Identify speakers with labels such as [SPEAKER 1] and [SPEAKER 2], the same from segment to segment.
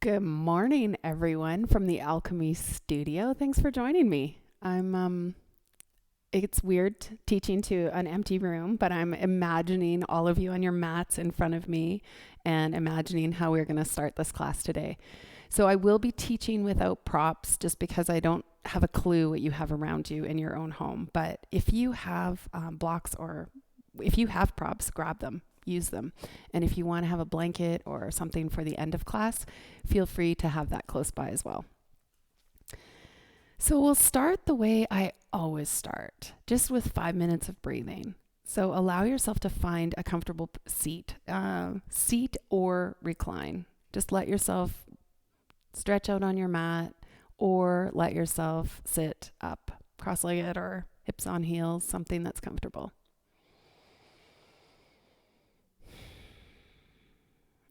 [SPEAKER 1] Good morning, everyone, from the Alchemy studio. Thanks for joining me. It's weird teaching to an empty room, but I'm imagining all of you on your mats in front of me and imagining how we're going to start this class today. So I will be teaching without props just because I don't have a clue what you have around you in your own home. But if you have blocks or if you have props, grab them, use them. And if you want to have a blanket or something for the end of class, feel free to have that close by as well. So we'll start the way I always start, just with 5 minutes of breathing. So allow yourself to find a comfortable seat or recline. Just let yourself stretch out on your mat or let yourself sit up, cross-legged or hips on heels, something that's comfortable.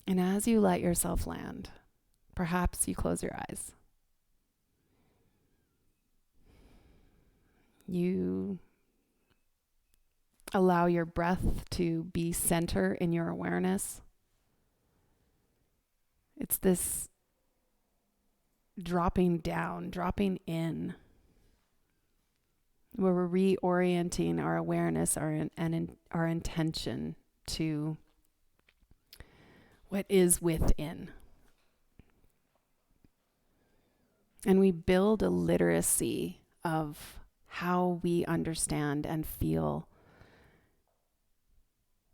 [SPEAKER 1] And as you let yourself land, perhaps you close your eyes. You allow your breath to be center in your awareness. It's this dropping down, dropping in, where we're reorienting our awareness and our intention to what is within. And we build a literacy of how we understand and feel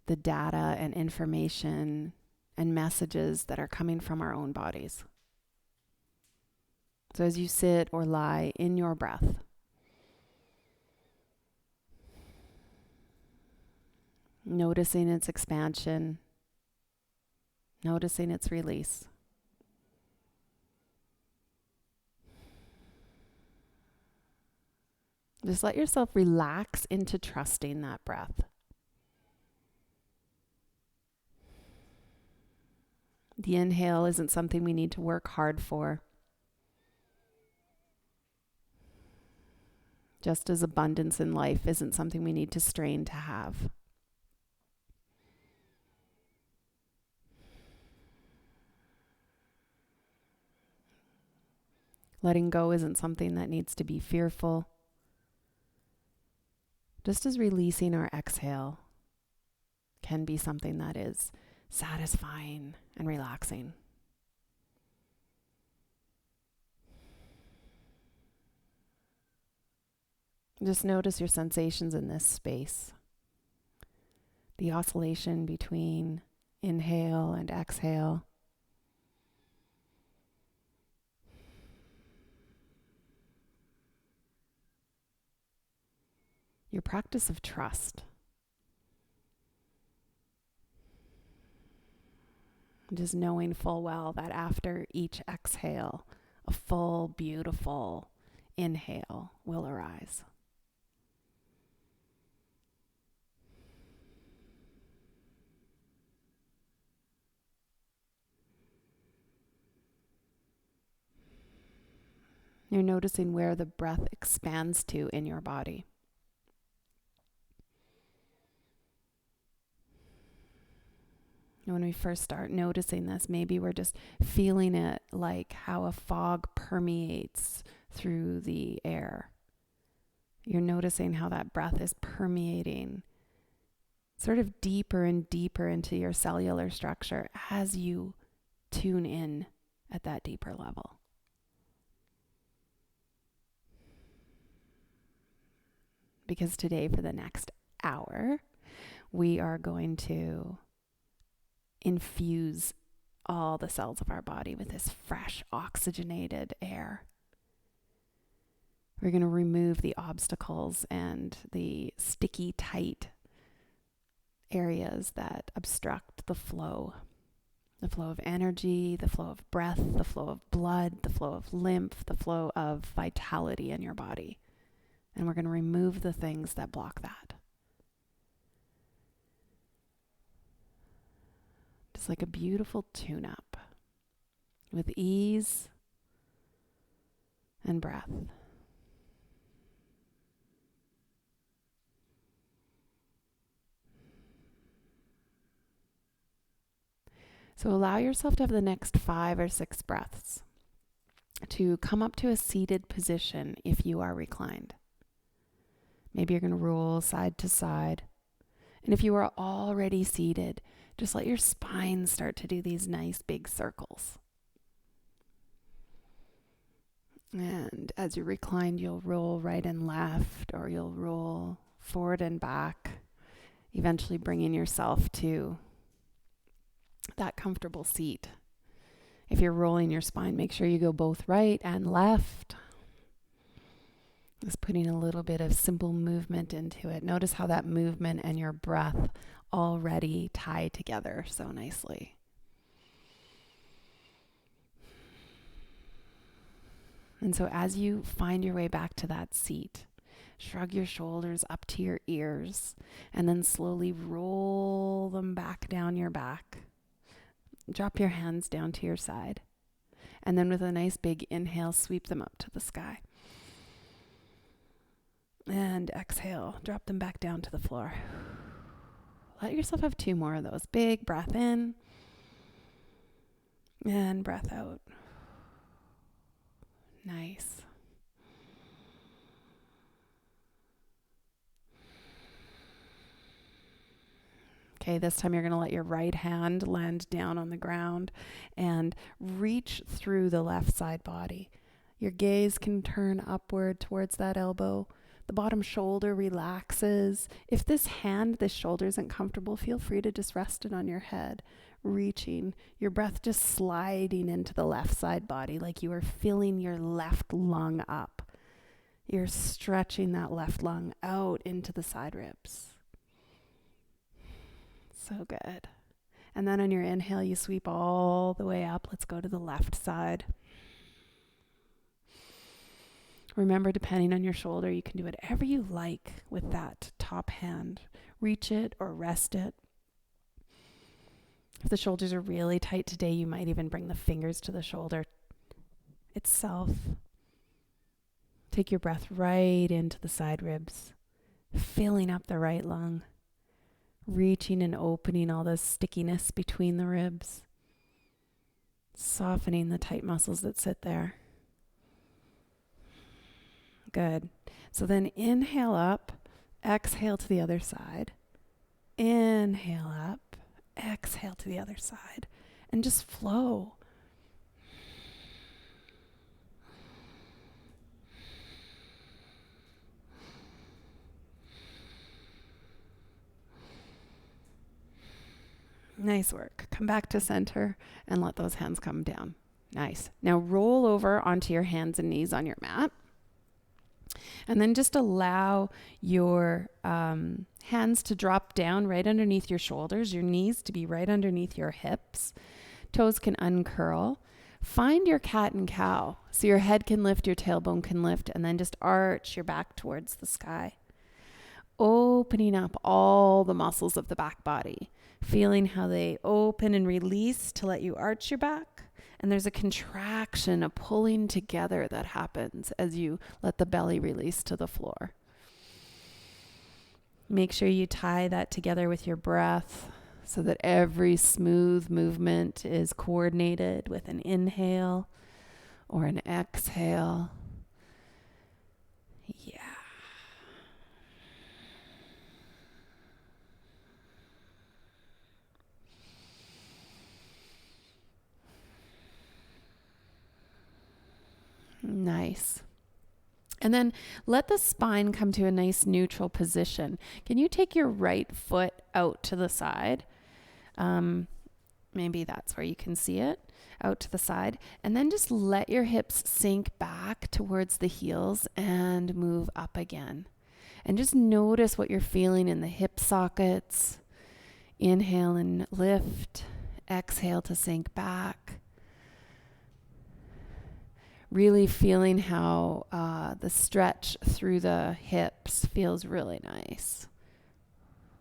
[SPEAKER 1] the data and information and messages that are coming from our own bodies. So as you sit or lie in your breath, noticing its expansion, noticing its release. Just let yourself relax into trusting that breath. The inhale isn't something we need to work hard for. Just as abundance in life isn't something we need to strain to have. Letting go isn't something that needs to be fearful. Just as releasing our exhale can be something that is satisfying and relaxing. Just notice your sensations in this space. The oscillation between inhale and exhale. Your practice of trust. Just knowing full well that after each exhale, a full, beautiful inhale will arise. You're noticing where the breath expands to in your body. When we first start noticing this, maybe we're just feeling it like how a fog permeates through the air. You're noticing how that breath is permeating sort of deeper and deeper into your cellular structure as you tune in at that deeper level. Because today, for the next hour, we are going to infuse all the cells of our body with this fresh, oxygenated air. We're going to remove the obstacles and the sticky, tight areas that obstruct the flow of energy, the flow of breath, the flow of blood, the flow of lymph, the flow of vitality in your body. And we're going to remove the things that block that. Just like a beautiful tune-up with ease and breath. So allow yourself to have the next 5 or 6 breaths to come up to a seated position if you are reclined. Maybe you're going to roll side to side. And if you are already seated, just let your spine start to do these nice big circles. And as you recline, you'll roll right and left, or you'll roll forward and back, eventually bringing yourself to that comfortable seat. If you're rolling your spine, make sure you go both right and left. Just putting a little bit of simple movement into it. Notice how that movement and your breath already tie together so nicely. And so as you find your way back to that seat, shrug your shoulders up to your ears and then slowly roll them back down your back. Drop your hands down to your side. And then with a nice big inhale, sweep them up to the sky. And exhale, drop them back down to the floor. Let yourself have 2 more of those. Big breath in and breath out. Nice. Okay, this time you're going to let your right hand land down on the ground and reach through the left side body. Your gaze can turn upward towards that elbow. The bottom shoulder relaxes. If this shoulder isn't comfortable, feel free to just rest it on your head, reaching, your breath just sliding into the left side body like you are filling your left lung up. You're stretching that left lung out into the side ribs. So good. And then on your inhale, you sweep all the way up. Let's go to the left side. Remember, depending on your shoulder, you can do whatever you like with that top hand. Reach it or rest it. If the shoulders are really tight today, you might even bring the fingers to the shoulder itself. Take your breath right into the side ribs, filling up the right lung, reaching and opening all the stickiness between the ribs, softening the tight muscles that sit there. Good. So then inhale up, exhale to the other side. Inhale up, exhale to the other side, and just flow. Nice work. Come back to center and let those hands come down. Nice. Now roll over onto your hands and knees on your mat. And then just allow your hands to drop down right underneath your shoulders, your knees to be right underneath your hips. Toes can uncurl. Find your cat and cow. So your head can lift, your tailbone can lift, and then just arch your back towards the sky. Opening up all the muscles of the back body. Feeling how they open and release to let you arch your back. And there's a contraction, a pulling together that happens as you let the belly release to the floor. Make sure you tie that together with your breath so that every smooth movement is coordinated with an inhale or an exhale. Yeah. Nice. And then let the spine come to a nice neutral position. Can you take your right foot out to the side? Maybe that's where you can see it, out to the side. And then just let your hips sink back towards the heels and move up again. And just notice what you're feeling in the hip sockets. Inhale and lift. Exhale to sink back. Really feeling how the stretch through the hips feels really nice.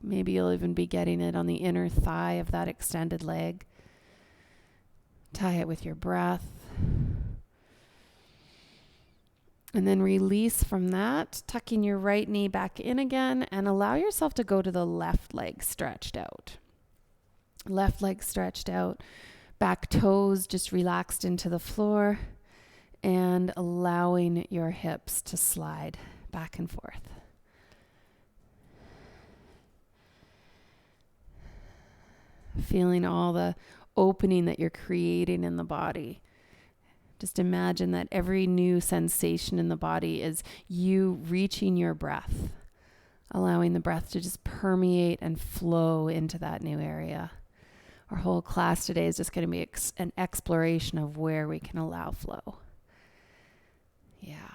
[SPEAKER 1] Maybe you'll even be getting it on the inner thigh of that extended leg. Tie it with your breath. And then release from that, tucking your right knee back in again and allow yourself to go to the left leg stretched out. Left leg stretched out, back toes just relaxed into the floor, and allowing your hips to slide back and forth. Feeling all the opening that you're creating in the body. Just imagine that every new sensation in the body is you reaching your breath, allowing the breath to just permeate and flow into that new area. Our whole class today is just going to be an exploration of where we can allow flow. Yeah.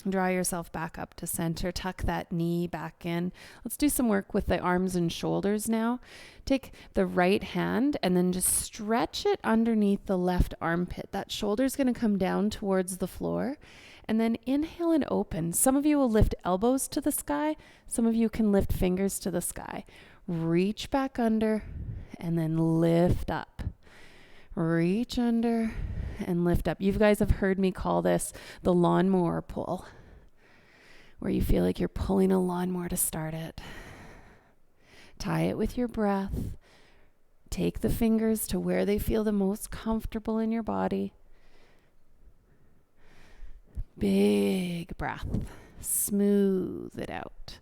[SPEAKER 1] Draw yourself back up to center. Tuck that knee back in. Let's do some work with the arms and shoulders now. Take the right hand and then just stretch it underneath the left armpit. That shoulder's going to come down towards the floor. And then inhale and open. Some of you will lift elbows to the sky. Some of you can lift fingers to the sky. Reach back under and then lift up. Reach under and lift up. You guys have heard me call this the lawnmower pull, where you feel like you're pulling a lawnmower to start it. Tie it with your breath. Take the fingers to where they feel the most comfortable in your body. Big breath. Smooth it out.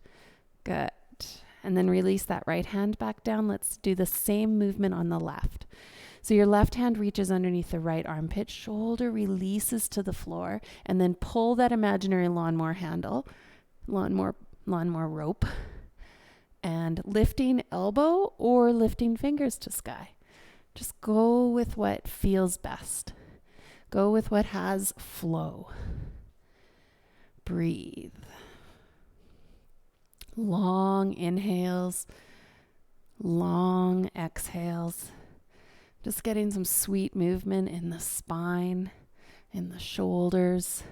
[SPEAKER 1] Good. And then release that right hand back down. Let's do the same movement on the left. So your left hand reaches underneath the right armpit, shoulder releases to the floor, and then pull that imaginary lawnmower handle, lawnmower rope, and lifting elbow or lifting fingers to sky. Just go with what feels best. Go with what has flow. Breathe. Long inhales, long exhales. Just getting some sweet movement in the spine, in the shoulders.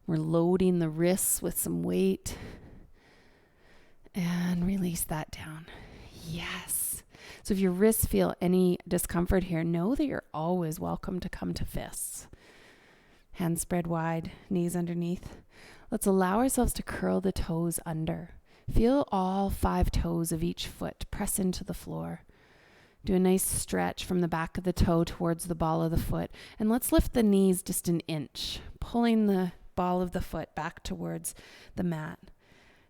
[SPEAKER 1] We're loading the wrists with some weight. And release that down. Yes. So if your wrists feel any discomfort here, know that you're always welcome to come to fists. Hands spread wide, knees underneath. Let's allow ourselves to curl the toes under. Feel all 5 toes of each foot press into the floor. Do a nice stretch from the back of the toe towards the ball of the foot. And let's lift the knees just an inch, pulling the ball of the foot back towards the mat.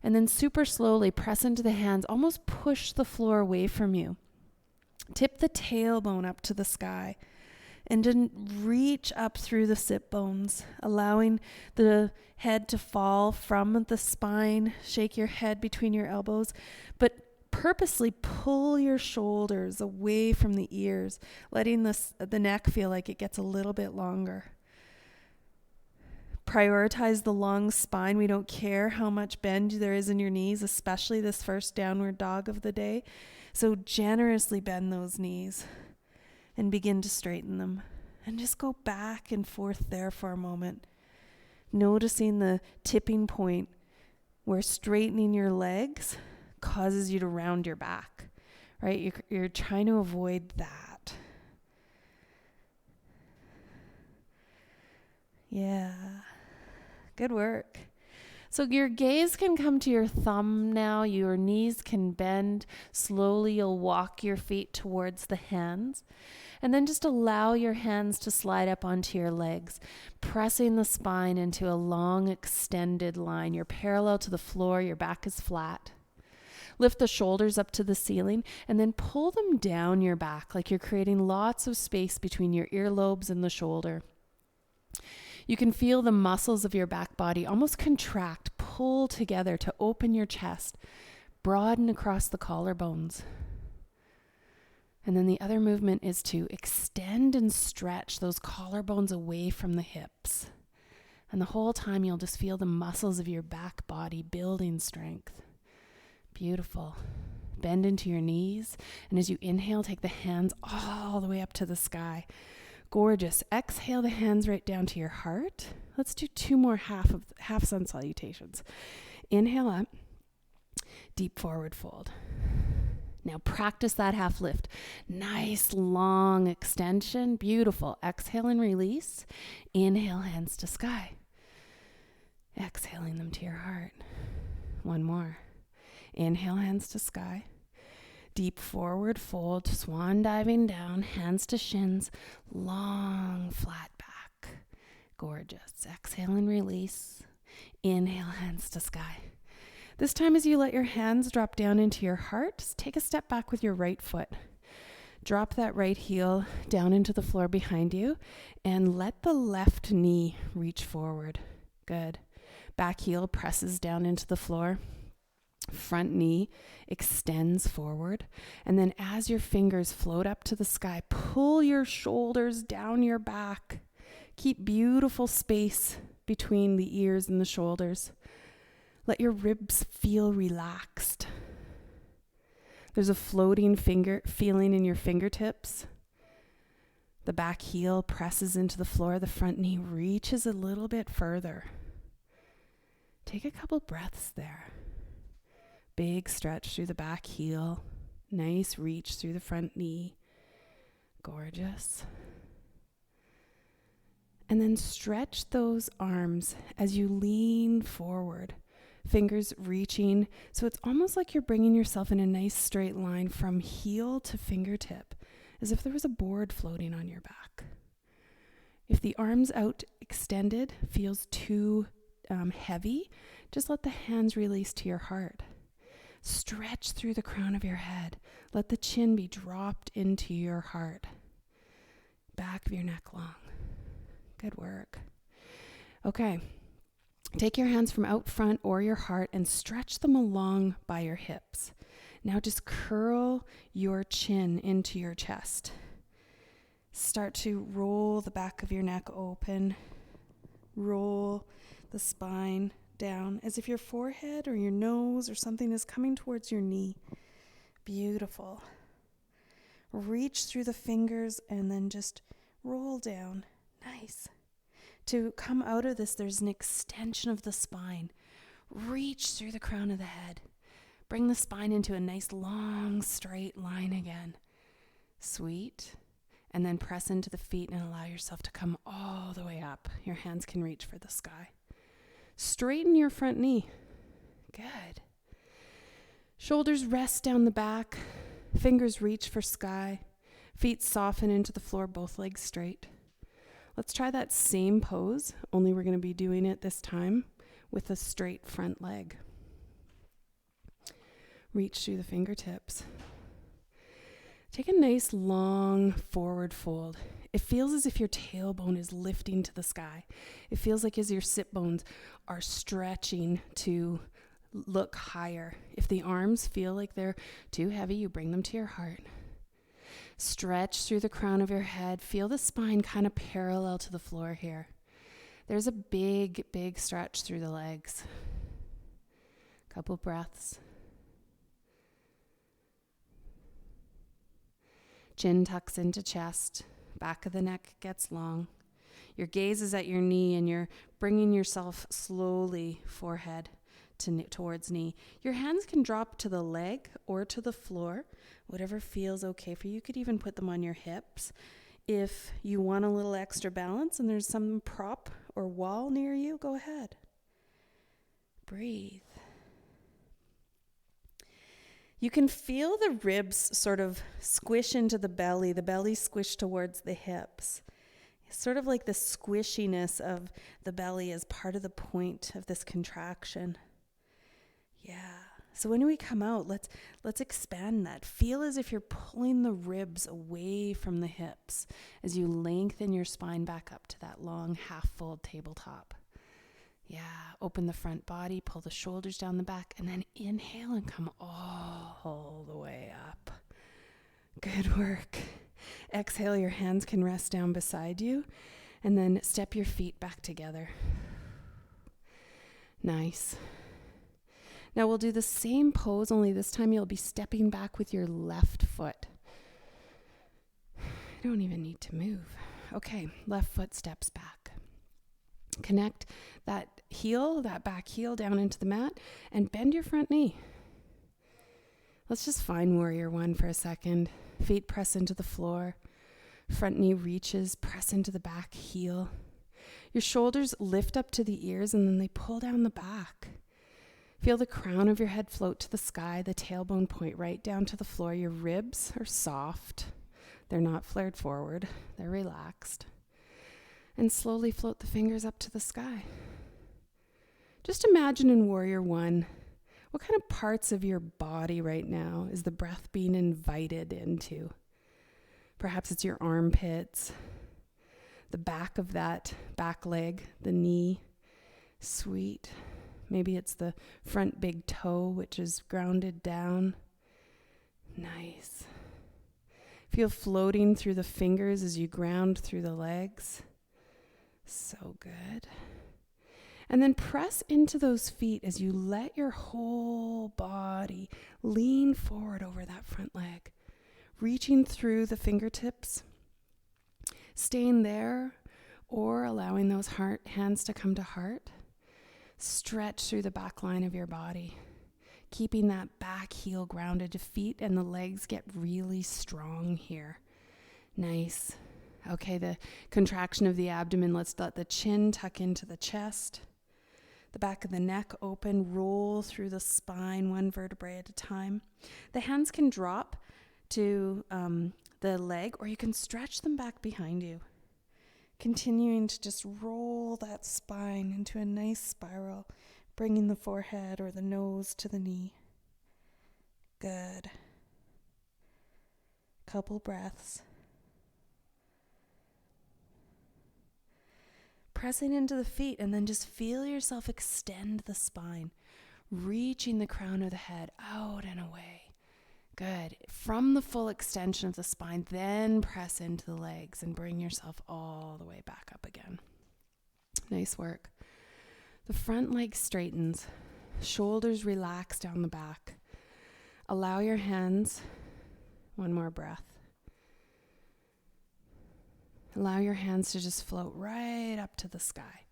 [SPEAKER 1] And then super slowly press into the hands, almost push the floor away from you. Tip the tailbone up to the sky. And then reach up through the sit bones, allowing the head to fall from the spine. Shake your head between your elbows, but purposely pull your shoulders away from the ears, letting the neck feel like it gets a little bit longer. Prioritize the long spine. We don't care how much bend there is in your knees, especially this first downward dog of the day. So generously bend those knees. And begin to straighten them. And just go back and forth there for a moment. Noticing the tipping point where straightening your legs causes you to round your back. Right? You're trying to avoid that. Yeah. Good work. So your gaze can come to your thumb now. Your knees can bend. Slowly you'll walk your feet towards the hands. And then just allow your hands to slide up onto your legs, pressing the spine into a long extended line. You're parallel to the floor. Your back is flat. Lift the shoulders up to the ceiling and then pull them down your back like you're creating lots of space between your earlobes and the shoulder. You can feel the muscles of your back body almost contract, pull together to open your chest, broaden across the collarbones. And then the other movement is to extend and stretch those collarbones away from the hips. And the whole time you'll just feel the muscles of your back body building strength. Beautiful. Bend into your knees. And as you inhale, take the hands all the way up to the sky. Gorgeous. Exhale the hands right down to your heart. Let's do 2 more half sun salutations. Inhale up. Deep forward fold. Now practice that half lift. Nice long extension. Beautiful. Exhale and release. Inhale, hands to sky. Exhaling them to your heart. 1 more. Inhale, hands to sky. Deep forward fold, swan diving down, hands to shins, long flat back. Gorgeous. Exhale and release. Inhale, hands to sky. This time as you let your hands drop down into your heart, just take a step back with your right foot. Drop that right heel down into the floor behind you and let the left knee reach forward. Good. Back heel presses down into the floor. Front knee extends forward. And then as your fingers float up to the sky, pull your shoulders down your back. Keep beautiful space between the ears and the shoulders. Let your ribs feel relaxed. There's a floating feeling in your fingertips. The back heel presses into the floor. The front knee reaches a little bit further. Take a couple breaths there. Big stretch through the back heel. Nice reach through the front knee. Gorgeous. And then stretch those arms as you lean forward. Fingers reaching. So it's almost like you're bringing yourself in a nice straight line from heel to fingertip, as if there was a board floating on your back. If the arms out extended feels too heavy, just let the hands release to your heart. Stretch through the crown of your head. Let the chin be dropped into your heart. Back of your neck long. Good work. Okay. Take your hands from out front or your heart and stretch them along by your hips. Now just curl your chin into your chest. Start to roll the back of your neck open. Roll the spine down as if your forehead or your nose or something is coming towards your knee. Beautiful. Reach through the fingers and then just roll down. Nice. To come out of this, there's an extension of the spine. Reach through the crown of the head. Bring the spine into a nice long straight line again. Sweet. And then press into the feet and allow yourself to come all the way up. Your hands can reach for the sky. Straighten your front knee. Good. Shoulders rest down the back. Fingers reach for sky. Feet soften into the floor, both legs straight. Let's try that same pose, only we're going to be doing it this time with a straight front leg. Reach through the fingertips. Take a nice long forward fold. It feels as if your tailbone is lifting to the sky. It feels like as your sit bones are stretching to look higher. If the arms feel like they're too heavy, you bring them to your heart. Stretch through the crown of your head. Feel the spine kind of parallel to the floor here. There's a big, big stretch through the legs. Couple breaths. Chin tucks into chest. Back of the neck gets long. Your gaze is at your knee and you're bringing yourself slowly forehead towards knee. Your hands can drop to the leg or to the floor, whatever feels okay for you. You could even put them on your hips. If you want a little extra balance and there's some prop or wall near you, go ahead. Breathe. You can feel the ribs sort of squish into the belly squish towards the hips. It's sort of like the squishiness of the belly is part of the point of this contraction. Yeah. So when we come out, let's expand that. Feel as if you're pulling the ribs away from the hips as you lengthen your spine back up to that long half-fold tabletop. Yeah, open the front body, pull the shoulders down the back, and then inhale and come all the way up. Good work. Exhale, your hands can rest down beside you, and then step your feet back together. Nice. Now we'll do the same pose, only this time you'll be stepping back with your left foot. You don't even need to move. Okay, left foot steps back. Connect that heel, that back heel down into the mat and bend your front knee. Let's just find warrior one for a second. Feet press into the floor. Front knee reaches, press into the back heel. Your shoulders lift up to the ears and then they pull down the back. Feel the crown of your head float to the sky, the tailbone point right down to the floor. Your ribs are soft. They're not flared forward. They're relaxed. And slowly float the fingers up to the sky. Just imagine in Warrior One, what kind of parts of your body right now is the breath being invited into? Perhaps it's your armpits, the back of that back leg, the knee. Sweet. Maybe it's the front big toe, which is grounded down. Nice. Feel floating through the fingers as you ground through the legs. So good. And then press into those feet as you let your whole body lean forward over that front leg, reaching through the fingertips, staying there, or allowing those hands to come to heart. Stretch through the back line of your body, keeping that back heel grounded. The feet and the legs get really strong here. Nice. Okay, the contraction of the abdomen. Let's let the chin tuck into the chest. The back of the neck open, roll through the spine, one vertebrae at a time. The hands can drop to the leg, or you can stretch them back behind you. Continuing to just roll that spine into a nice spiral, bringing the forehead or the nose to the knee. Good. Couple breaths. Pressing into the feet, and then just feel yourself extend the spine, reaching the crown of the head out and away. Good. From the full extension of the spine, then press into the legs and bring yourself all the way back up again. Nice work. The front leg straightens, shoulders relax down the back. Allow your hands, one more breath. Allow your hands to just float right up to the sky.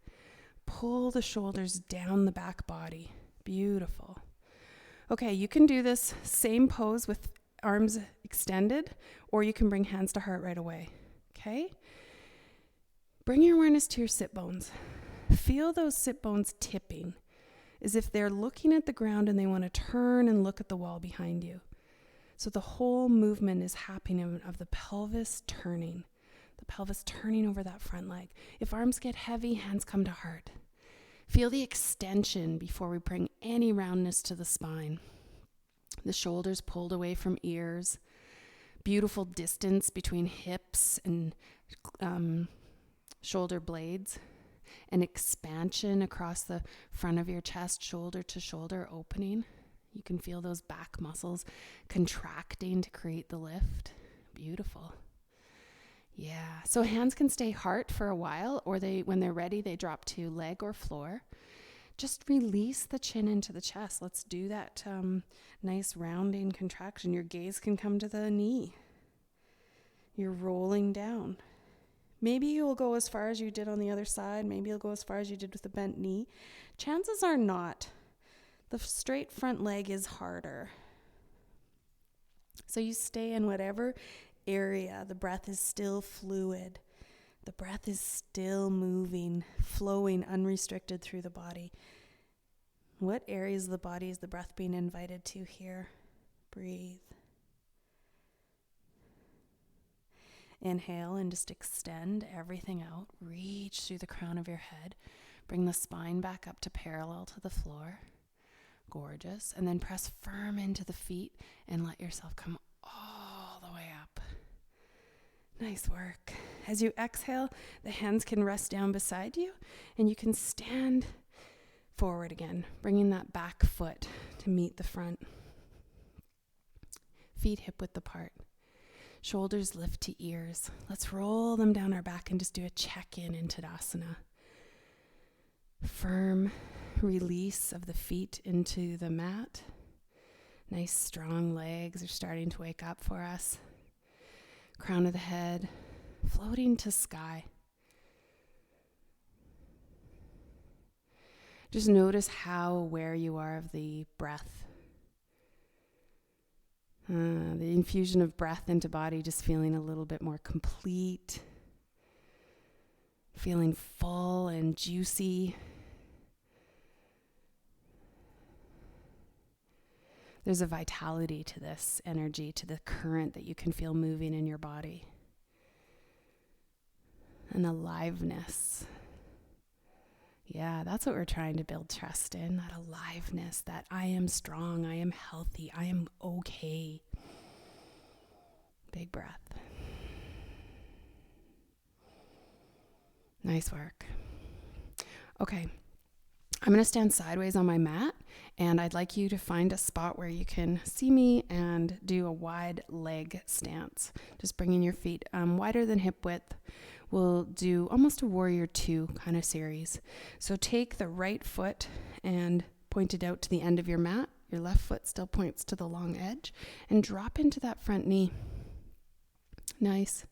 [SPEAKER 1] Pull the shoulders down the back body. Beautiful. Okay, you can do this same pose with arms extended, or you can bring hands to heart right away. Okay? Bring your awareness to your sit bones. Feel those sit bones tipping, as if they're looking at the ground and they want to turn and look at the wall behind you. So the whole movement is happening of the pelvis turning over that front leg. If arms get heavy, hands come to heart. Feel the extension before we bring any roundness to the spine. The shoulders pulled away from ears. Beautiful distance between hips and shoulder blades. An expansion across the front of your chest, shoulder to shoulder opening. You can feel those back muscles contracting to create the lift. Beautiful. Yeah, so hands can stay heart for a while, or when they're ready, they drop to leg or floor. Just release the chin into the chest. Let's do that nice rounding contraction. Your gaze can come to the knee. You're rolling down. Maybe you'll go as far as you did on the other side. Maybe you'll go as far as you did with the bent knee. Chances are not. The straight front leg is harder. So you stay in whatever area. The breath is still fluid. The breath is still moving, flowing unrestricted through the body. What areas of the body is the breath being invited to here? Breathe. Inhale and just extend everything out. Reach through the crown of your head. Bring the spine back up to parallel to the floor. Gorgeous. And then press firm into the feet and let yourself come all the way up. Nice work. As you exhale, the hands can rest down beside you, and you can stand forward again, bringing that back foot to meet the front. Feet hip width apart. Shoulders lift to ears. Let's roll them down our back and just do a check-in in Tadasana. Firm release of the feet into the mat. Nice strong legs are starting to wake up for us. Crown of the head, floating to sky. Just notice how aware you are of the breath. The infusion of breath into body, just feeling a little bit more complete. Feeling full and juicy. There's a vitality to this energy, to the current that you can feel moving in your body. An aliveness. Yeah, that's what we're trying to build trust in, that aliveness, that I am strong, I am healthy, I am okay. Big breath. Nice work. Okay, I'm going to stand sideways on my mat, and I'd like you to find a spot where you can see me and do a wide leg stance. Just bringing your feet wider than hip width. We'll do almost a warrior two kind of series. So take the right foot and point it out to the end of your mat. Your left foot still points to the long edge, and drop into that front knee. Nice.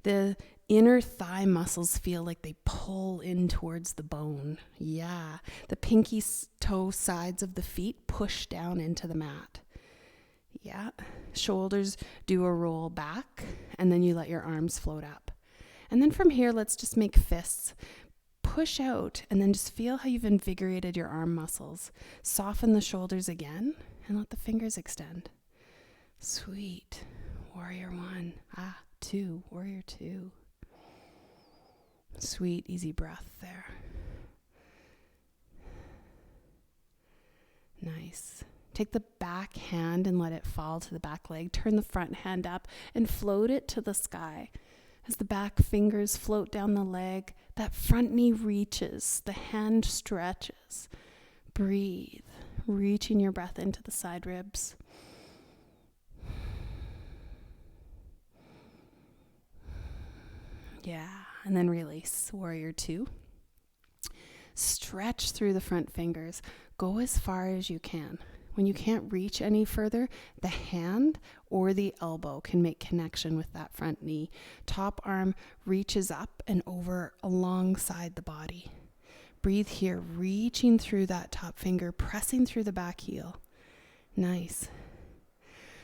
[SPEAKER 1] The inner thigh muscles feel like they pull in towards the bone. Yeah. The pinky toe sides of the feet push down into the mat. Yeah. Shoulders do a roll back, and then you let your arms float up. And then from here, let's just make fists. Push out, and then just feel how you've invigorated your arm muscles. Soften the shoulders again, and let the fingers extend. Sweet. Warrior one. Two. Warrior two. Sweet, easy breath there. Nice. Take the back hand and let it fall to the back leg. Turn the front hand up and float it to the sky. As the back fingers float down the leg, that front knee reaches, the hand stretches. Breathe, reaching your breath into the side ribs. Yeah, and then release, warrior two. Stretch through the front fingers. Go as far as you can. When you can't reach any further, the hand or the elbow can make connection with that front knee. Top arm reaches up and over alongside the body. Breathe here, reaching through that top finger, pressing through the back heel. Nice.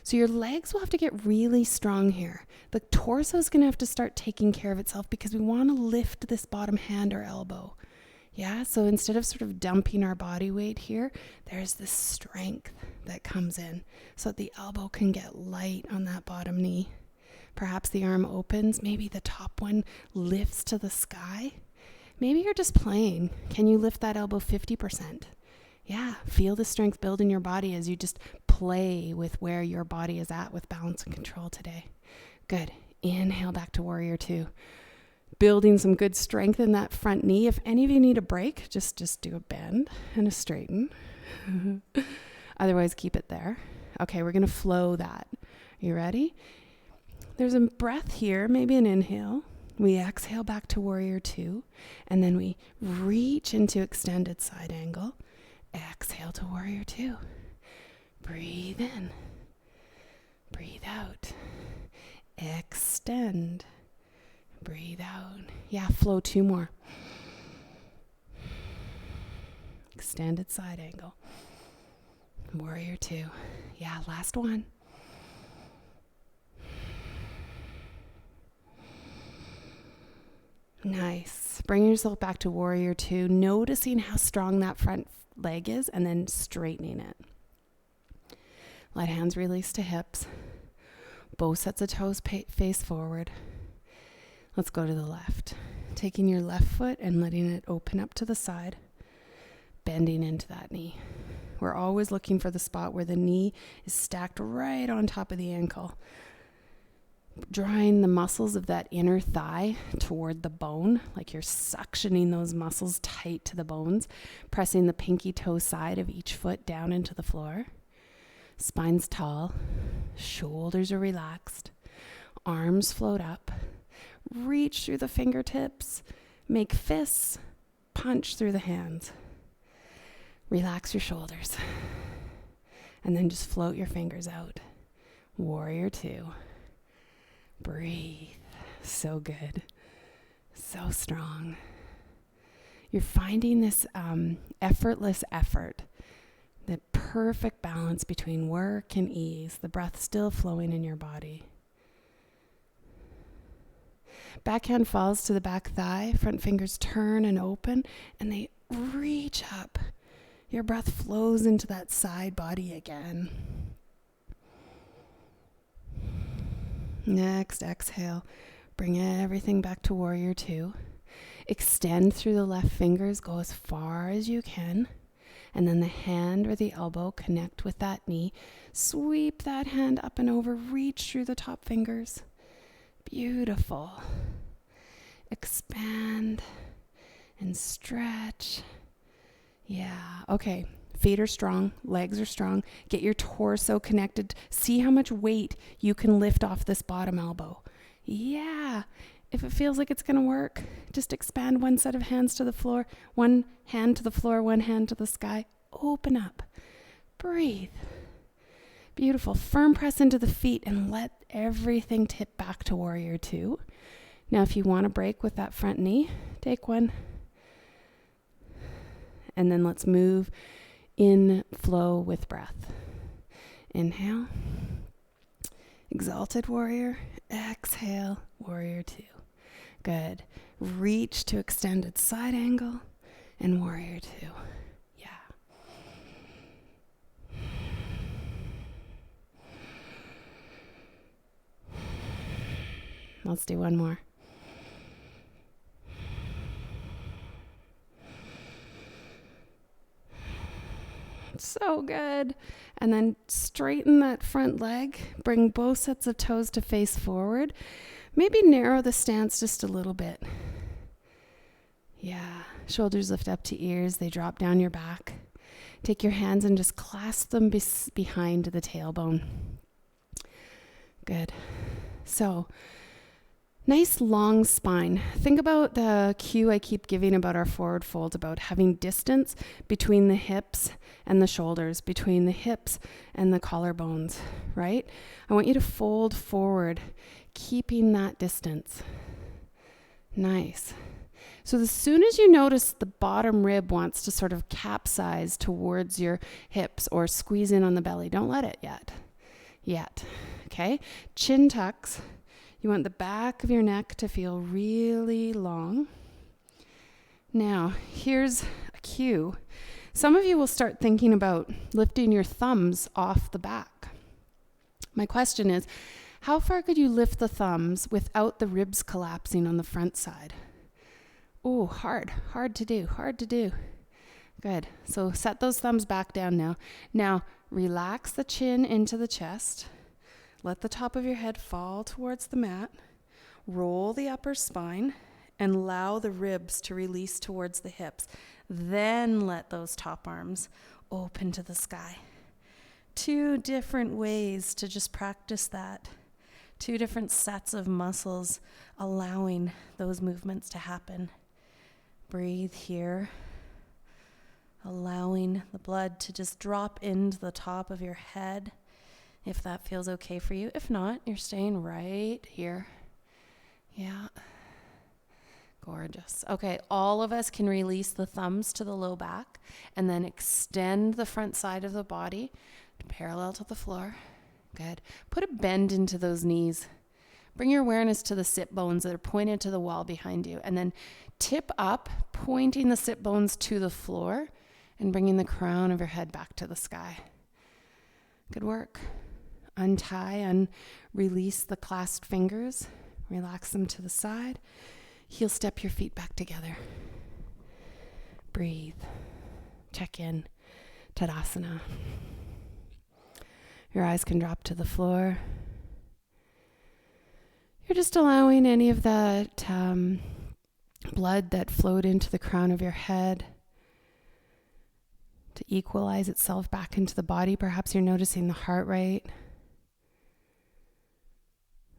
[SPEAKER 1] So your legs will have to get really strong here. The torso is going to have to start taking care of itself because we want to lift this bottom hand or elbow. Yeah, so instead of sort of dumping our body weight here, there's this strength that comes in so that the elbow can get light on that bottom knee. Perhaps the arm opens, maybe the top one lifts to the sky. Maybe you're just playing. Can you lift that elbow 50%? Yeah, feel the strength build in your body as you just play with where your body is at with balance and control today. Good. Inhale back to warrior two. Building some good strength in that front knee. If any of you need a break, just do a bend and a straighten. Otherwise, keep it there. Okay, we're going to flow that. You ready? There's a breath here, maybe an inhale. We exhale back to warrior two, and then we reach into extended side angle. Exhale to warrior two. Breathe in. Breathe out. Extend. Breathe out. Yeah, flow two more. Extended side angle. Warrior two. Yeah, last one. Nice. Bring yourself back to warrior two, noticing how strong that front leg is, and then straightening it. Let hands release to hips. Both sets of toes face forward. Let's go to the left. Taking your left foot and letting it open up to the side, bending into that knee. We're always looking for the spot where the knee is stacked right on top of the ankle. Drawing the muscles of that inner thigh toward the bone, like you're suctioning those muscles tight to the bones, pressing the pinky toe side of each foot down into the floor. Spine's tall, shoulders are relaxed, arms float up, reach through the fingertips, make fists, punch through the hands. Relax your shoulders, and then just float your fingers out. Warrior two. Breathe. So good. So strong. You're finding this effortless effort, the perfect balance between work and ease, the breath still flowing in your body. Backhand falls to the back thigh, front fingers turn and open, and they reach up. Your breath flows into that side body again. Next, exhale. Bring everything back to warrior two. Extend through the left fingers, go as far as you can. And then the hand or the elbow connect with that knee. Sweep that hand up and over, reach through the top fingers. Beautiful. Expand and stretch. Yeah, okay. Feet are strong, legs are strong. Get your torso connected. See how much weight you can lift off this bottom elbow. Yeah. If it feels like it's going to work, just expand one set of hands to the floor, one hand to the floor, one hand to the sky. Open up. Breathe. Beautiful. Firm press into the feet and let everything tip back to warrior two. Now, if you want to break with that front knee, take one. And then let's move in flow with breath. Inhale. Exalted warrior. Exhale, warrior two. Good. Reach to extended side angle and warrior two. Yeah. Let's do one more. So good. And then straighten that front leg. Bring both sets of toes to face forward. Maybe narrow the stance just a little bit. Yeah. Shoulders lift up to ears. They drop down your back. Take your hands and just clasp them behind the tailbone. Good. So, nice long spine. Think about the cue I keep giving about our forward fold, about having distance between the hips and the shoulders, between the hips and the collarbones, right? I want you to fold forward, keeping that distance. Nice. So as soon as you notice the bottom rib wants to sort of capsize towards your hips or squeeze in on the belly, don't let it yet. Okay? Chin tucks. You want the back of your neck to feel really long. Now, here's a cue. Some of you will start thinking about lifting your thumbs off the back. My question is, how far could you lift the thumbs without the ribs collapsing on the front side? Oh, hard to do. Good. So set those thumbs back down now. Now, relax the chin into the chest. Let the top of your head fall towards the mat. Roll the upper spine and allow the ribs to release towards the hips. Then let those top arms open to the sky. 2 different ways to just practice that. 2 different sets of muscles allowing those movements to happen. Breathe here, allowing the blood to just drop into the top of your head, if that feels okay for you. If not, you're staying right here. Yeah. Gorgeous. Okay, all of us can release the thumbs to the low back and then extend the front side of the body parallel to the floor. Good. Put a bend into those knees. Bring your awareness to the sit bones that are pointed to the wall behind you, and then tip up, pointing the sit bones to the floor and bringing the crown of your head back to the sky. Good work. Untie and release the clasped fingers. Relax them to the side. Heel step your feet back together. Breathe. Check in. Tadasana. Your eyes can drop to the floor. You're just allowing any of that blood that flowed into the crown of your head to equalize itself back into the body. Perhaps you're noticing the heart rate,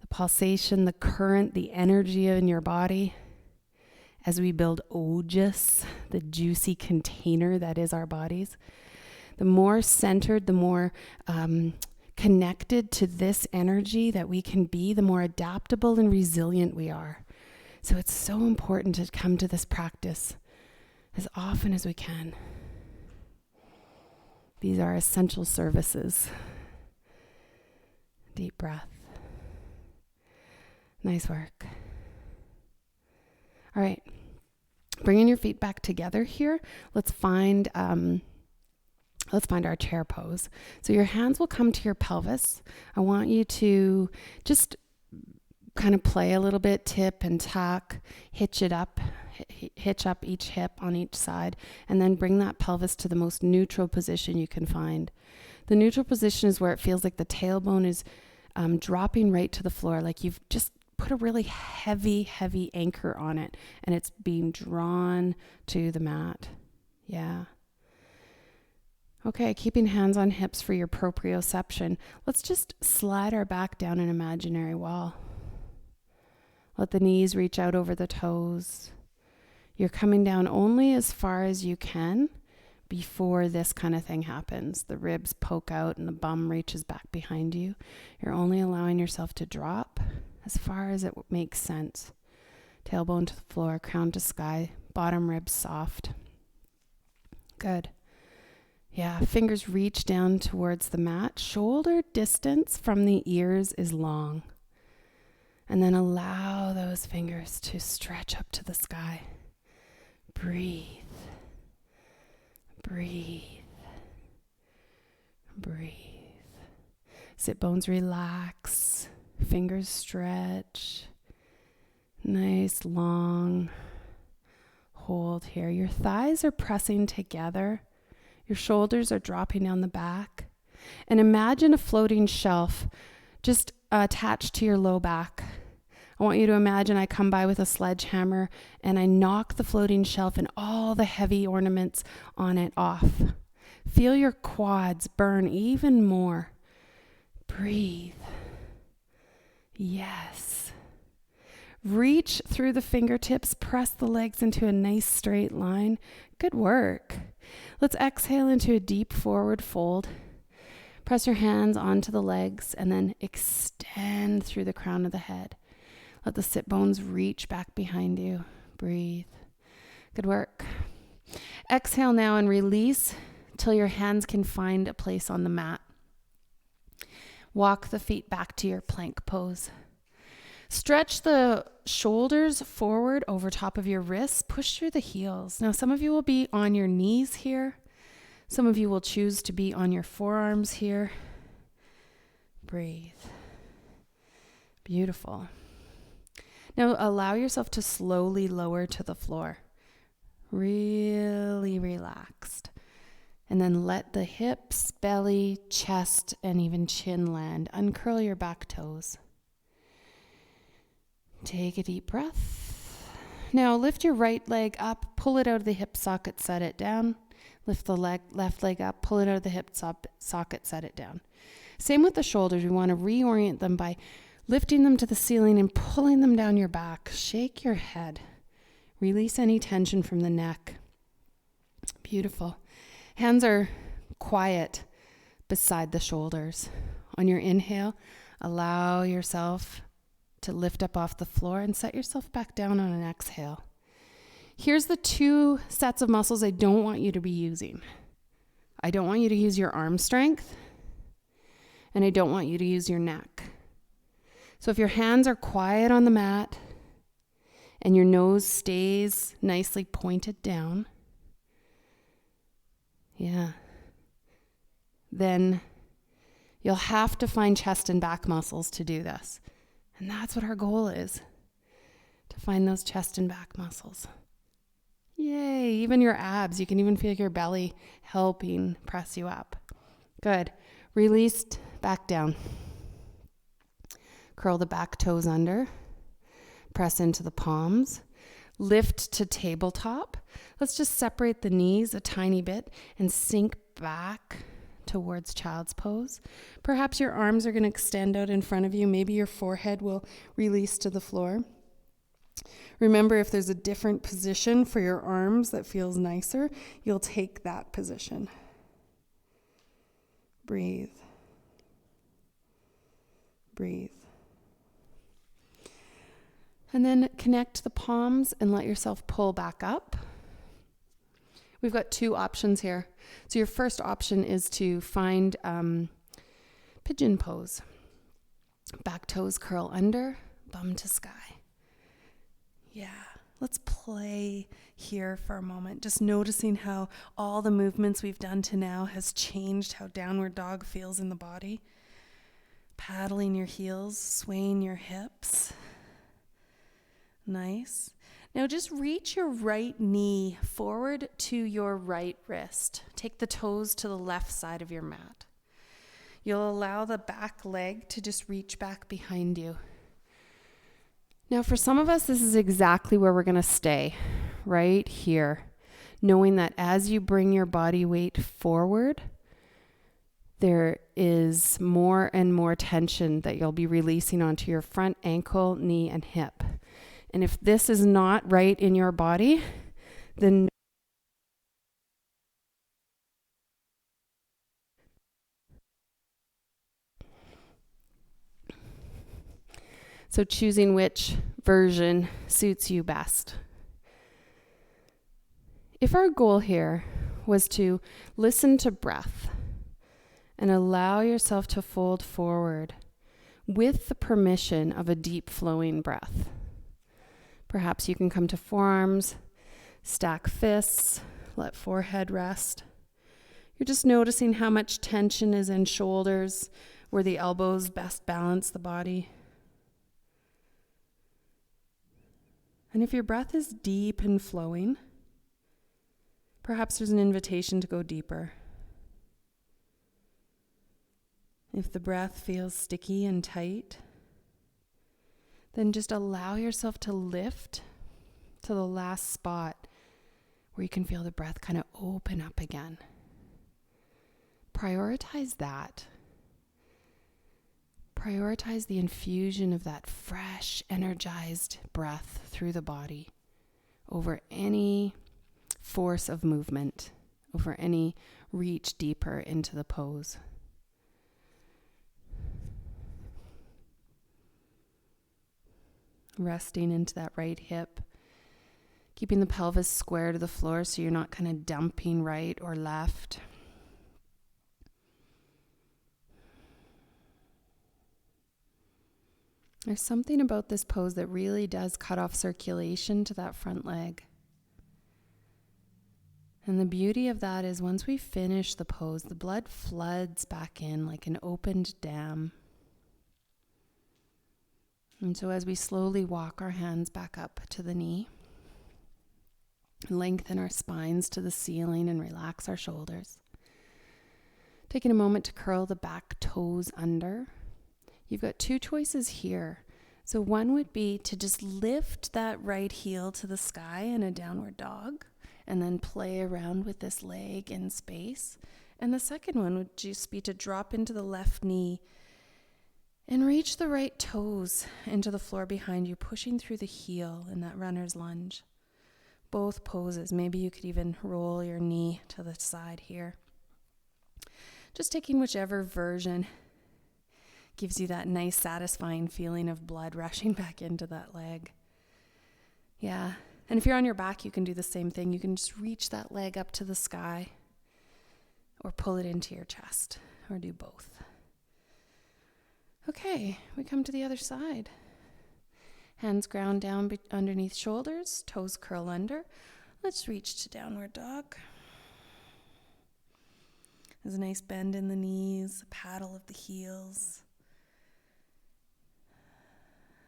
[SPEAKER 1] the pulsation, the current, the energy in your body as we build ojas, the juicy container that is our bodies. The more centered, the more connected to this energy that we can be, the more adaptable and resilient we are. So it's so important to come to this practice as often as we can. These are essential services. Deep breath. Nice work. All right. Bringing your feet back together here. Let's find our chair pose. So your hands will come to your pelvis. I want you to just kind of play a little bit, tip and tuck, hitch up each hip on each side, and then bring that pelvis to the most neutral position you can find. The neutral position is where it feels like the tailbone is dropping right to the floor, like you've just put a really heavy anchor on it and it's being drawn to the mat. Yeah. Okay, keeping hands on hips for your proprioception. Let's just slide our back down an imaginary wall. Let the knees reach out over the toes. You're coming down only as far as you can before this kind of thing happens. The ribs poke out and the bum reaches back behind you. You're only allowing yourself to drop as far as it makes sense. Tailbone to the floor, crown to sky, bottom ribs soft. Good. Yeah, fingers reach down towards the mat. Shoulder distance from the ears is long. And then allow those fingers to stretch up to the sky. Breathe. Breathe. Breathe. Sit bones relax. Fingers stretch. Nice long hold here. Your thighs are pressing together. Your shoulders are dropping down the back. And imagine a floating shelf just attached to your low back. I want you to imagine I come by with a sledgehammer and I knock the floating shelf and all the heavy ornaments on it off. Feel your quads burn even more. Breathe. Yes. Reach through the fingertips, press the legs into a nice straight line. Good work. Let's exhale into a deep forward fold. Press your hands onto the legs and then extend through the crown of the head. Let the sit bones reach back behind you. Breathe. Good work. Exhale now and release till your hands can find a place on the mat. Walk the feet back to your plank pose. Stretch the shoulders forward over top of your wrists. Push through the heels. Now, some of you will be on your knees here. Some of you will choose to be on your forearms here. Breathe. Beautiful. Now, allow yourself to slowly lower to the floor. Really relaxed. And then let the hips, belly, chest, and even chin land. Uncurl your back toes. Take a deep breath. Now lift your right leg up, pull it out of the hip socket, set it down. Lift the left leg up, pull it out of the hip socket, set it down. Same with the shoulders. We want to reorient them by lifting them to the ceiling and pulling them down your back. Shake your head. Release any tension from the neck. Beautiful. Hands are quiet beside the shoulders. On your inhale, allow yourself to lift up off the floor and set yourself back down on an exhale. Here's the 2 sets of muscles I don't want you to be using. I don't want you to use your arm strength, and I don't want you to use your neck. So if your hands are quiet on the mat and your nose stays nicely pointed down, then you'll have to find chest and back muscles to do this. And that's what our goal is, to find those chest and back muscles. Yay, even your abs. You can even feel your belly helping press you up. Good. Released back down. Curl the back toes under. Press into the palms. Lift to tabletop. Let's just separate the knees a tiny bit and sink back towards child's pose. Perhaps your arms are going to extend out in front of you. Maybe your forehead will release to the floor. Remember, if there's a different position for your arms that feels nicer, you'll take that position. Breathe. Breathe. And then connect the palms and let yourself pull back up. We've got 2 options here. So your first option is to find pigeon pose. Back toes curl under, bum to sky. Yeah, let's play here for a moment. Just noticing how all the movements we've done to now has changed how downward dog feels in the body. Paddling your heels, swaying your hips.
[SPEAKER 2] Nice. Now just reach your right knee forward to your right wrist. Take the toes to the left side of your mat. You'll allow the back leg to just reach back behind you.
[SPEAKER 1] Now, for some of us, this is exactly where we're going to stay, right here, knowing that as you bring your body weight forward, there is more and more tension that you'll be releasing onto your front ankle, knee, and hip. And if this is not right in your body, then so choosing which version suits you best. If our goal here was to listen to breath and allow yourself to fold forward with the permission of a deep flowing breath, perhaps you can come to forearms, stack fists, let forehead rest. You're just noticing how much tension is in shoulders, where the elbows best balance the body. And if your breath is deep and flowing, perhaps there's an invitation to go deeper. If the breath feels sticky and tight, then just allow yourself to lift to the last spot where you can feel the breath kind of open up again. Prioritize that. Prioritize the infusion of that fresh, energized breath through the body over any force of movement, over any reach deeper into the pose. Resting into that right hip, keeping the pelvis square to the floor so you're not kind of dumping right or left. There's something about this pose that really does cut off circulation to that front leg. And the beauty of that is once we finish the pose, the blood floods back in like an opened dam. And so as we slowly walk our hands back up to the knee, lengthen our spines to the ceiling and relax our shoulders. Taking a moment to curl the back toes under. You've got two choices here. So one would be to just lift that right heel to the sky in a downward dog and then play around with this leg in space. And the second one would just be to drop into the left knee and reach the right toes into the floor behind you, pushing through the heel in that runner's lunge. Both poses. Maybe you could even roll your knee to the side here. Just taking whichever version gives you that nice, satisfying feeling of blood rushing back into that leg. Yeah. And if you're on your back, you can do the same thing. You can just reach that leg up to the sky or pull it into your chest or do both. Okay, we come to the other side. Hands ground down underneath shoulders, toes curl under. Let's reach to downward dog. There's a nice bend in the knees, paddle of the heels,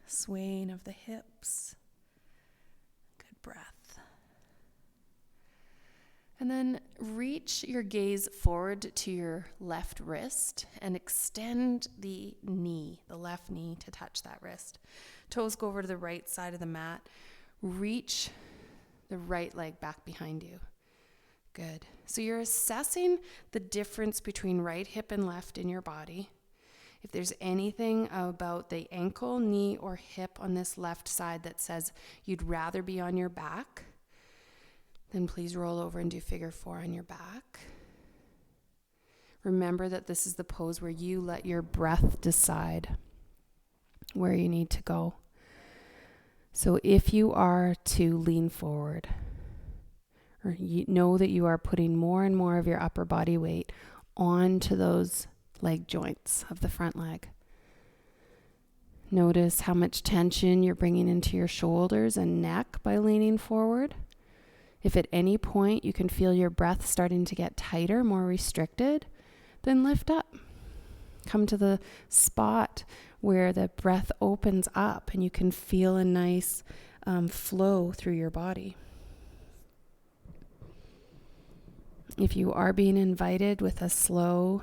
[SPEAKER 1] swaying of the hips. Good breath. And then reach your gaze forward to your left wrist and extend the knee, the left knee, to touch that wrist. Toes go over to the right side of the mat. Reach the right leg back behind you. Good. So you're assessing the difference between right hip and left in your body. If there's anything about the ankle, knee, or hip on this left side that says you'd rather be on your back, then please roll over and do figure 4 on your back. Remember that this is the pose where you let your breath decide where you need to go. So if you are to lean forward, or you know that you are putting more and more of your upper body weight onto those leg joints of the front leg, notice how much tension you're bringing into your shoulders and neck by leaning forward. If at any point you can feel your breath starting to get tighter, more restricted, then lift up. Come to the spot where the breath opens up and you can feel a nice
[SPEAKER 2] flow through your body. If you are being invited with a slow,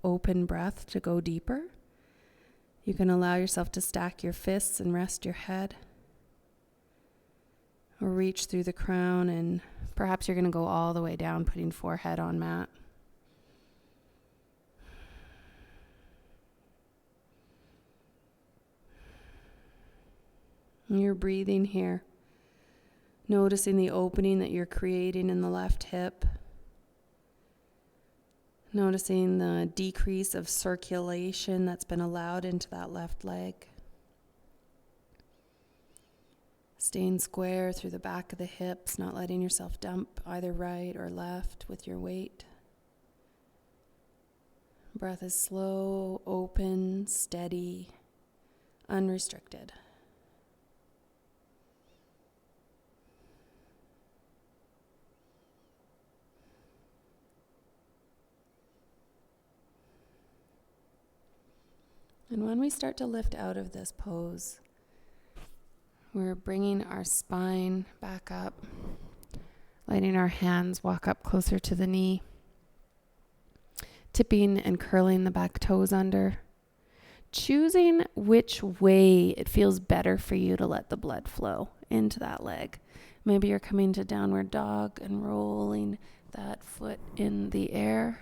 [SPEAKER 2] open breath to go deeper, you can allow yourself to stack your fists and rest your head, or reach through the crown, and perhaps you're going to go all the way down, putting forehead on mat. And you're breathing here, noticing the opening that you're creating in the left hip, noticing the decrease of circulation that's been allowed into that left leg. Staying square through the back of the hips, not letting yourself dump either right or left with your weight. Breath is slow, open, steady, unrestricted. And when we start to lift out of this pose, we're bringing our spine back up, letting our hands walk up closer to the knee, tipping and curling the back toes under, choosing which way it feels better for you to let the blood flow into that leg. Maybe you're coming to downward dog and rolling that foot in the air.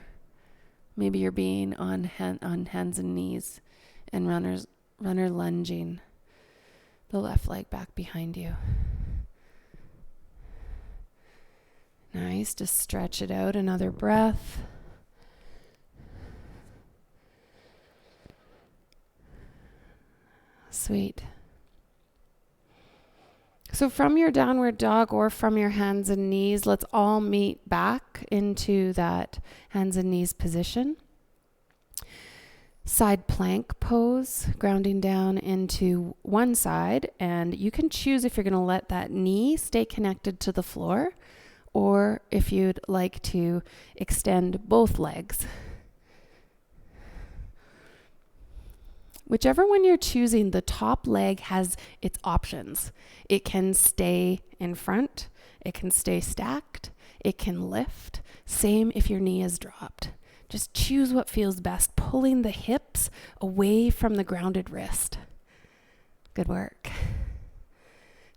[SPEAKER 2] Maybe you're being on hands and knees and runner lunging the left leg back behind you. Nice, just stretch it out, another breath. Sweet. So from your downward dog or from your hands and knees, let's all meet back into that hands and knees position. Side plank pose, grounding down into one side, and you can choose if you're going to let that knee stay connected to the floor or if you'd like to extend both legs. Whichever one you're choosing, the top leg has its options. It can stay in front, it can stay stacked, it can lift. Same if your knee is dropped. Just choose what feels best, pulling the hips away from the grounded wrist. Good work.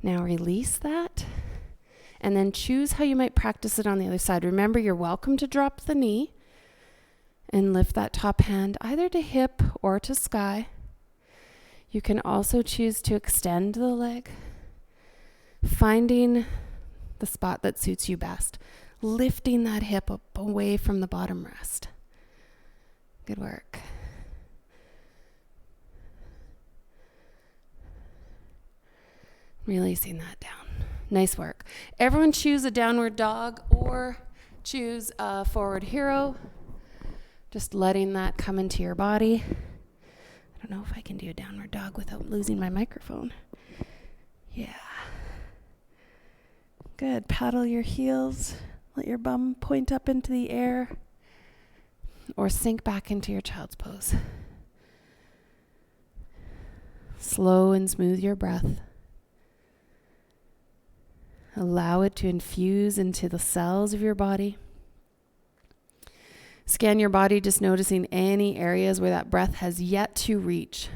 [SPEAKER 2] Now release that, and then choose how you might practice it on the other side. Remember, you're welcome to drop the knee and lift that top hand either to hip or to sky. You can also choose to extend the leg, finding the spot that suits you best, lifting that hip up away from the bottom rest. Good work. Releasing that down. Nice work. Everyone choose a downward dog or choose a forward hero. Just letting that come into your body. I don't know if I can do a downward dog without losing my microphone. Yeah. Good. Paddle your heels. Let your bum point up into the air. Or sink back into your child's pose. Slow and smooth your breath. Allow it to infuse into the cells of your body. Scan your body, just noticing any areas where that breath has yet to reach.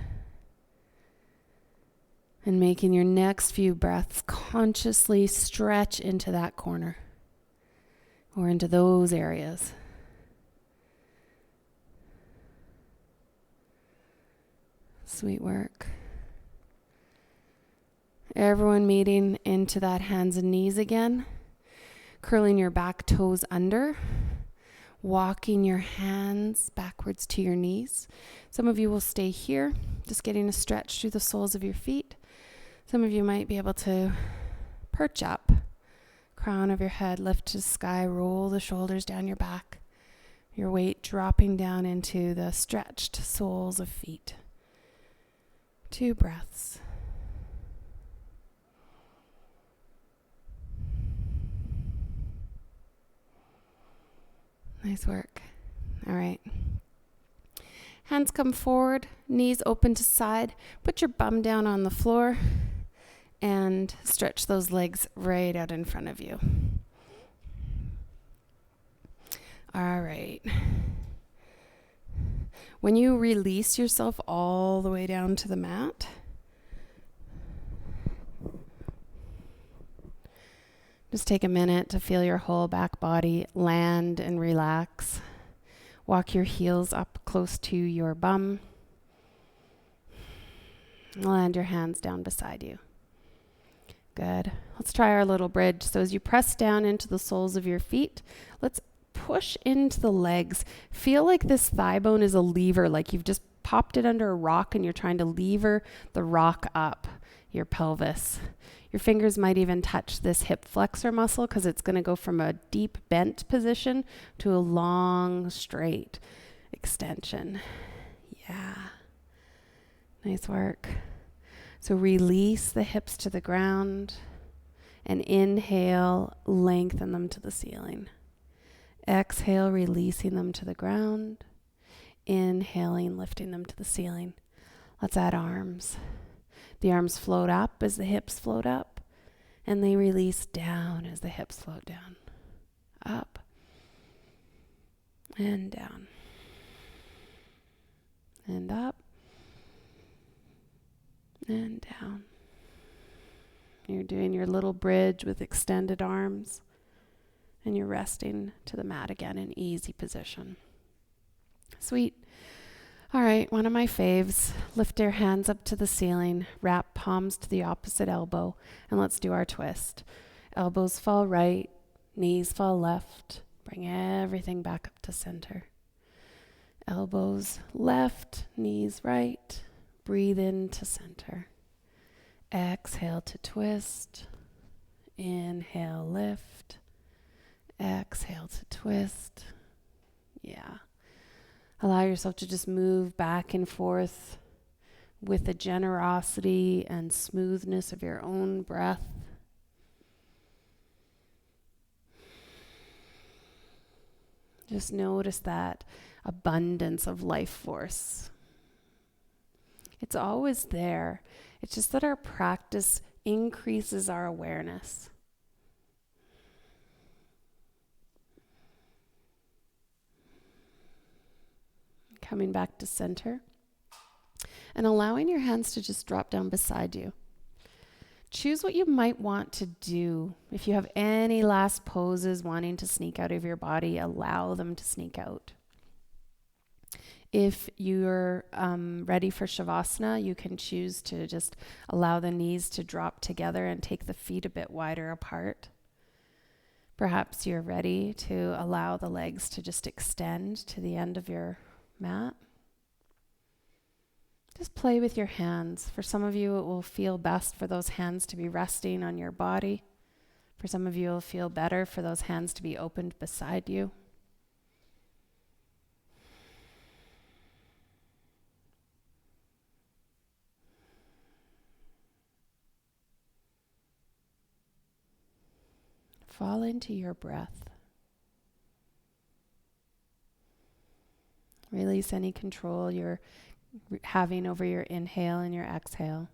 [SPEAKER 2] And making your next few breaths consciously stretch into that corner or into those areas. Sweet work. Everyone meeting into that hands and knees again. Curling your back toes under. Walking your hands backwards to your knees. Some of you will stay here, just getting a stretch through the soles of your feet. Some of you might be able to perch up. Crown of your head lift to the sky. Roll the shoulders down your back. Your weight dropping down into the stretched soles of feet. 2 breaths. Nice work. All right. Hands come forward, knees open to side. Put your bum down on the floor
[SPEAKER 1] and stretch those legs right out in front of you. All right. When you release yourself all the way down to the mat, just take a minute to feel your whole back body land and relax. Walk your heels up close to your bum. Land your hands down beside you. Good. Let's try our little bridge. So as you press down into the soles of your feet, let's push into the legs. Feel like this thigh bone is a lever, like you've just popped it under a rock and you're trying to lever the rock up your pelvis. Your fingers might even touch this hip flexor muscle because it's going to go from a deep bent position to a long straight extension. Yeah. Nice work. So release the hips to the ground and inhale, lengthen them to the ceiling. Exhale, releasing them to the ground. Inhaling, lifting them to the ceiling. Let's add arms. The arms float up as the hips float up, and they release down as the hips float down. Up and down. And up and down. You're doing your little bridge with extended arms, and you're resting to the mat again in easy position. Sweet. All right, one of my faves. Lift your hands up to the ceiling, wrap palms to the opposite elbow, and let's do our twist. Elbows fall right, knees fall left. Bring everything back up to center. Elbows left, knees right. Breathe into center. Exhale to twist. Inhale, lift. Exhale to twist. Yeah. Allow yourself to just move back and forth with the generosity and smoothness of your own breath. Just notice that abundance of life force. It's always there. It's just that our practice increases our awareness. Coming back to center and allowing your hands to just drop down beside you. Choose what you might want to do. If you have any last poses wanting to sneak out of your body, allow them to sneak out. If you're ready for Shavasana, you can choose to just allow the knees to drop together and take the feet a bit wider apart. Perhaps you're ready to allow the legs to just extend to the end of your mat. Just play with your hands. For some of you, it will feel best for those hands to be resting on your body. For some of you, it will feel better for those hands to be opened beside you. Fall into your breath. Release any control you're having over your inhale and your exhale.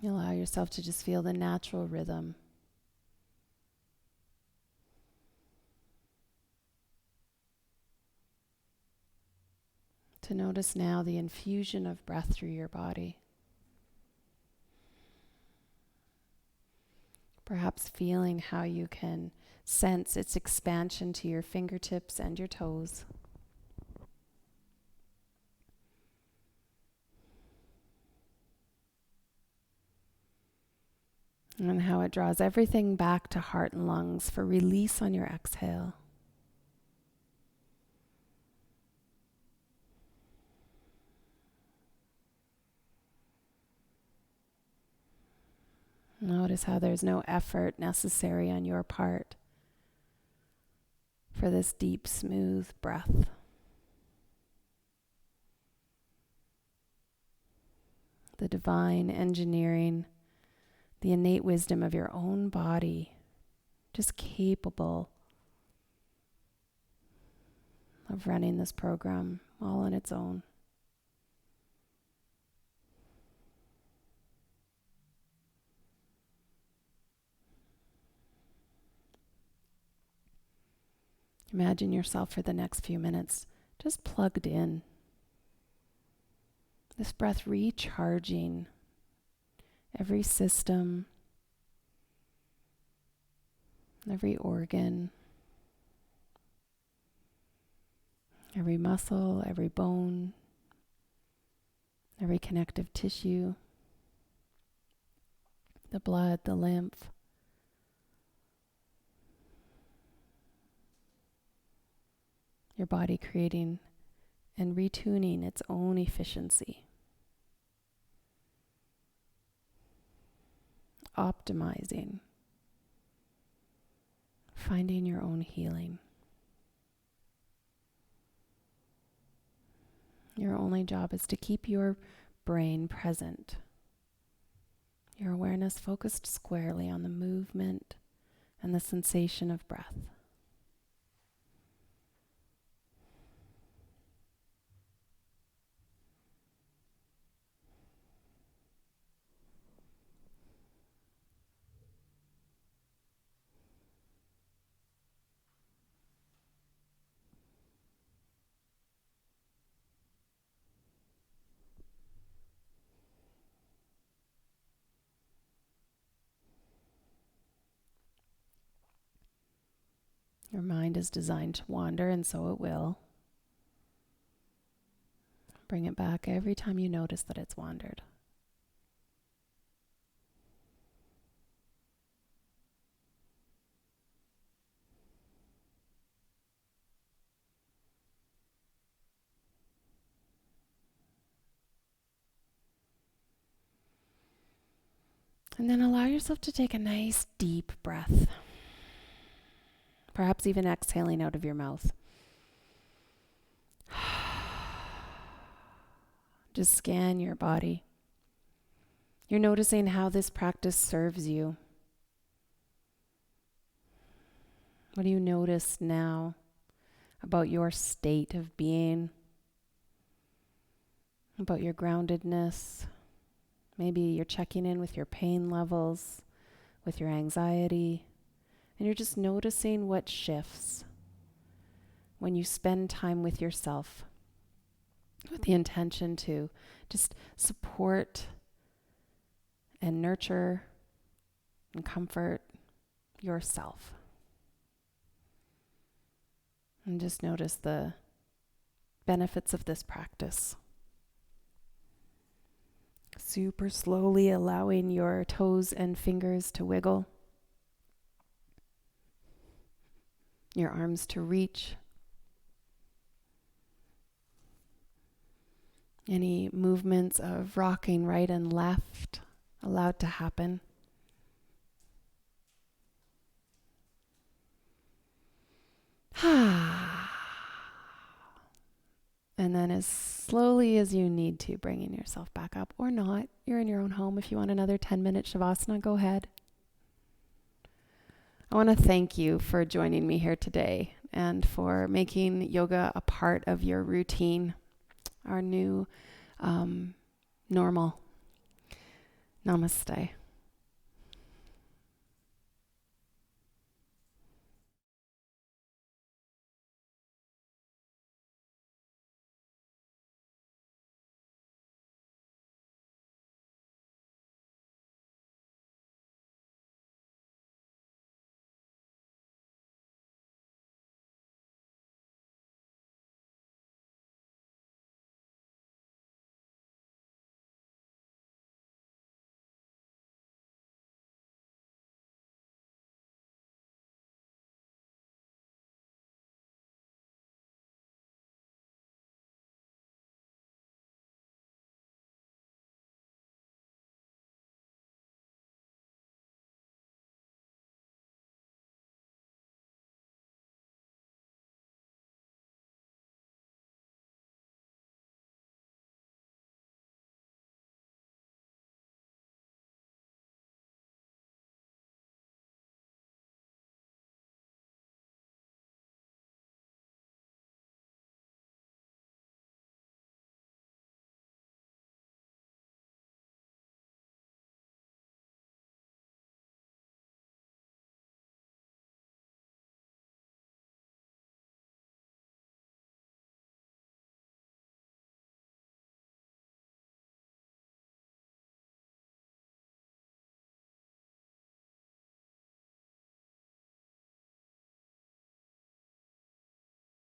[SPEAKER 1] You allow yourself to just feel the natural rhythm. To notice now the infusion of breath through your body. Perhaps feeling how you can sense its expansion to your fingertips and your toes. And how it draws everything back to heart and lungs for release on your exhale. Notice how there's no effort necessary on your part for this deep, smooth breath. The divine engineering, the innate wisdom of your own body just capable of running this program all on its own. Imagine yourself for the next few minutes just plugged in. This breath recharging every system, every organ, every muscle, every bone, every connective tissue, the blood, the lymph. Your body creating and retuning its own efficiency. Optimizing. Finding your own healing. Your only job is to keep your brain present. Your awareness focused squarely on the movement and the sensation of breath. Your mind is designed to wander, and so it will. Bring it back every time you notice that it's wandered. And then allow yourself to take a nice deep breath. Perhaps even exhaling out of your mouth. Just scan your body. You're noticing how this practice serves you. What do you notice now about your state of being? About your groundedness? Maybe you're checking in with your pain levels, with your anxiety, and you're just noticing what shifts when you spend time with yourself with the intention to just support and nurture and comfort yourself. And just notice the benefits of this practice. Super slowly allowing your toes and fingers to wiggle, your arms to reach. Any movements of rocking right and left allowed to happen. And then as slowly as you need to, bringing yourself back up or not. You're in your own home. If you want another 10-minute Shavasana, go ahead. I want to thank you for joining me here today and for making yoga a part of your routine, our new normal. Namaste.